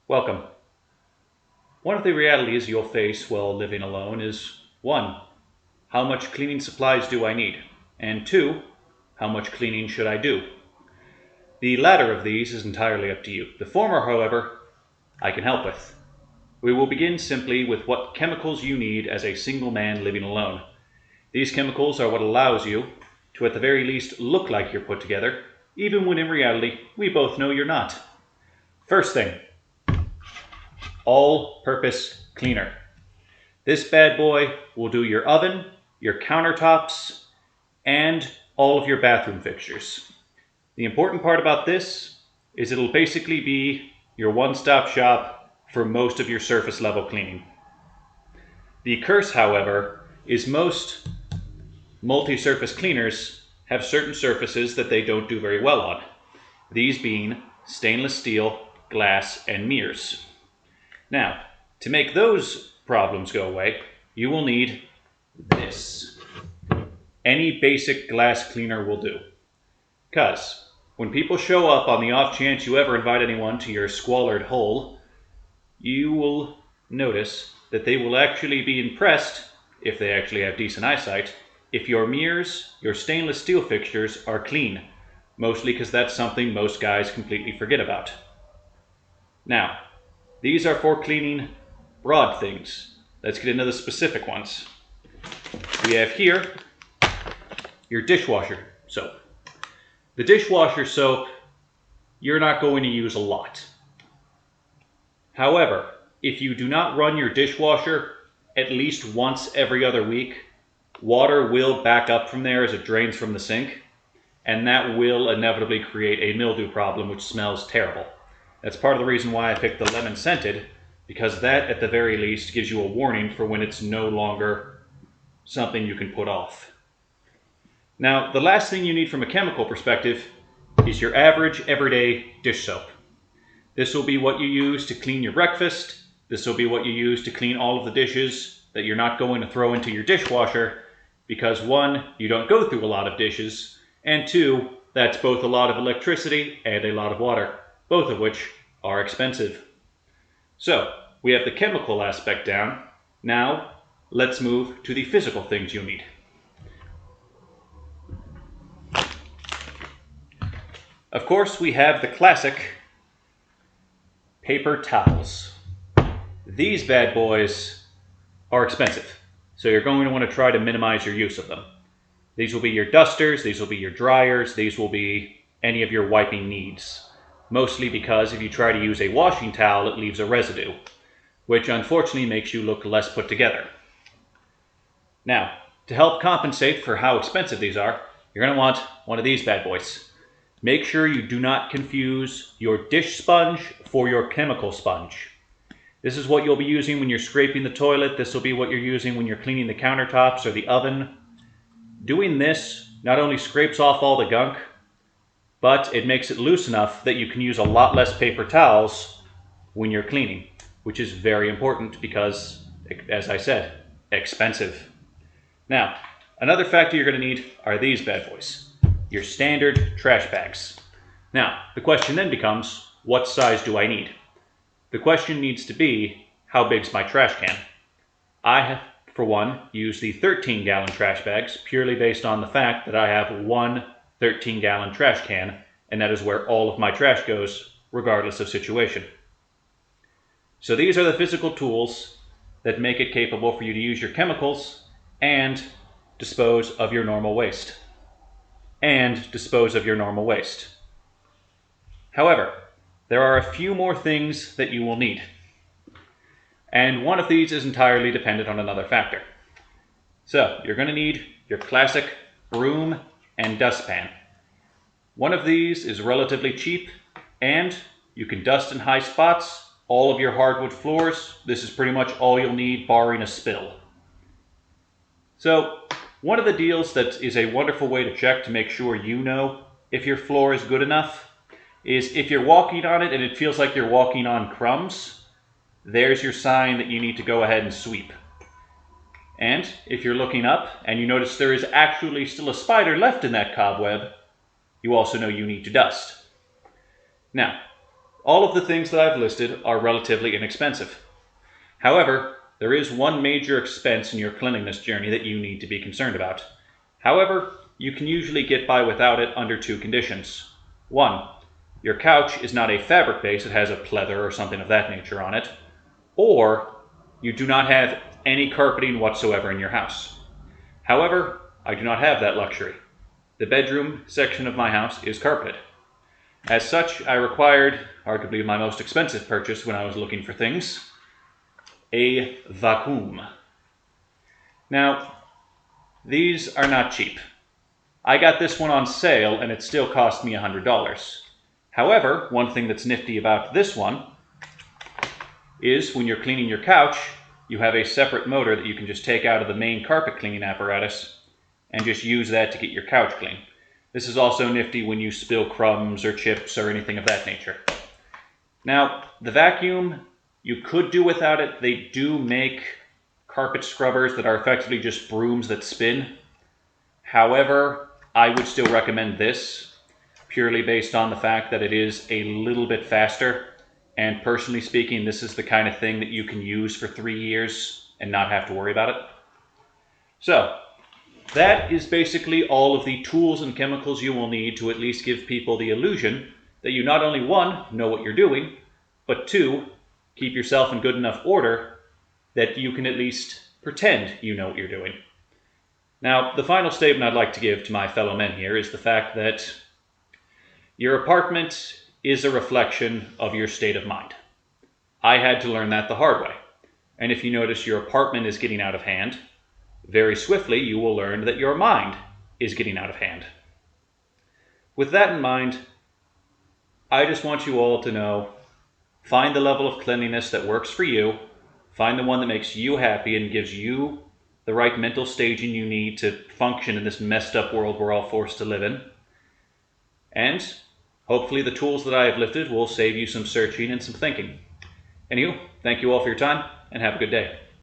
Welcome. One of the realities you'll face while living alone is 1. How much cleaning supplies do I need? And 2. How much cleaning should I do? The latter of these is entirely up to you. The former, however, I can help with. We will begin simply with what chemicals you need as a single man living alone. These chemicals are what allows you to at the very least look like you're put together, even when in reality we both know you're not. First thing, all-purpose cleaner. This bad boy will do your oven, your countertops, and all of your bathroom fixtures. The important part about this is it'll basically be your one-stop shop for most of your surface level cleaning. The curse, however, is most multi-surface cleaners have certain surfaces that they don't do very well on. These being stainless steel, glass, and mirrors. Now, to make those problems go away, you will need this. Any basic glass cleaner will do. Because when people show up on the off chance you ever invite anyone to your squalid hole, you will notice that they will actually be impressed, if they actually have decent eyesight, if your mirrors, your stainless steel fixtures are clean, mostly because that's something most guys completely forget about. Now, these are for cleaning broad things. Let's get into the specific ones. We have here your dishwasher soap. The dishwasher soap, you're not going to use a lot. However, if you do not run your dishwasher at least once every other week, water will back up from there as it drains from the sink, and that will inevitably create a mildew problem which smells terrible. That's part of the reason why I picked the lemon scented, because that at the very least gives you a warning for when it's no longer something you can put off. Now, the last thing you need from a chemical perspective is your average everyday dish soap. This will be what you use to clean your breakfast. This will be what you use to clean all of the dishes that you're not going to throw into your dishwasher, because 1, you don't go through a lot of dishes, and 2, that's both a lot of electricity and a lot of water, both of which are expensive. So, we have the chemical aspect down. Now, let's move to the physical things you'll need. Of course, we have the classic paper towels. These bad boys are expensive, so you're going to want to try to minimize your use of them. These will be your dusters, these will be your dryers, these will be any of your wiping needs. Mostly because if you try to use a washing towel, it leaves a residue, which unfortunately makes you look less put together. Now, to help compensate for how expensive these are, you're going to want one of these bad boys. Make sure you do not confuse your dish sponge for your chemical sponge. This is what you'll be using when you're scraping the toilet. This will be what you're using when you're cleaning the countertops or the oven. Doing this not only scrapes off all the gunk, but it makes it loose enough that you can use a lot less paper towels when you're cleaning, which is very important because, as I said, expensive. Now, another factor you're going to need are these bad boys. Your standard trash bags. Now, the question then becomes, what size do I need? The question needs to be, how big's my trash can? I have, for one, use the 13-gallon trash bags purely based on the fact that I have one 13-gallon trash can, and that is where all of my trash goes, regardless of situation. So these are the physical tools that make it capable for you to use your chemicals and dispose of your normal waste. However, there are a few more things that you will need. And one of these is entirely dependent on another factor. So, you're going to need your classic broom and dustpan. One of these is relatively cheap, and you can dust in high spots, all of your hardwood floors. This is pretty much all you'll need, barring a spill. So, one of the deals that is a wonderful way to check to make sure you know if your floor is good enough is if you're walking on it and it feels like you're walking on crumbs, there's your sign that you need to go ahead and sweep. And if you're looking up and you notice there is actually still a spider left in that cobweb, you also know you need to dust. Now, All of the things that I've listed are relatively inexpensive. However, there is one major expense in your cleanliness journey that you need to be concerned about. However, you can usually get by without it under two conditions. One, your couch is not a fabric base, it has a pleather or something of that nature on it. Or, you do not have any carpeting whatsoever in your house. However, I do not have that luxury. The bedroom section of my house is carpeted. As such, I required, arguably my most expensive purchase when I was looking for things, a vacuum. Now, these are not cheap. I got this one on sale and it still cost me $100. However, one thing that's nifty about this one is when you're cleaning your couch, you have a separate motor that you can just take out of the main carpet cleaning apparatus and just use that to get your couch clean. This is also nifty when you spill crumbs or chips or anything of that nature. Now, the vacuum, you could do without it. They do make carpet scrubbers that are effectively just brooms that spin. However, I would still recommend this, purely based on the fact that it is a little bit faster. And personally speaking, this is the kind of thing that you can use for 3 years and not have to worry about it. So, that is basically all of the tools and chemicals you will need to at least give people the illusion that you not only, one, know what you're doing, but two, keep yourself in good enough order that you can at least pretend you know what you're doing. Now, the final statement I'd like to give to my fellow men here is the fact that your apartment is a reflection of your state of mind. I had to learn that the hard way. And if you notice your apartment is getting out of hand, very swiftly you will learn that your mind is getting out of hand. With that in mind, I just want you all to know, find the level of cleanliness that works for you, find the one that makes you happy and gives you the right mental staging you need to function in this messed up world we're all forced to live in. And hopefully the tools that I have lifted will save you some searching and some thinking. Anywho, thank you all for your time and have a good day.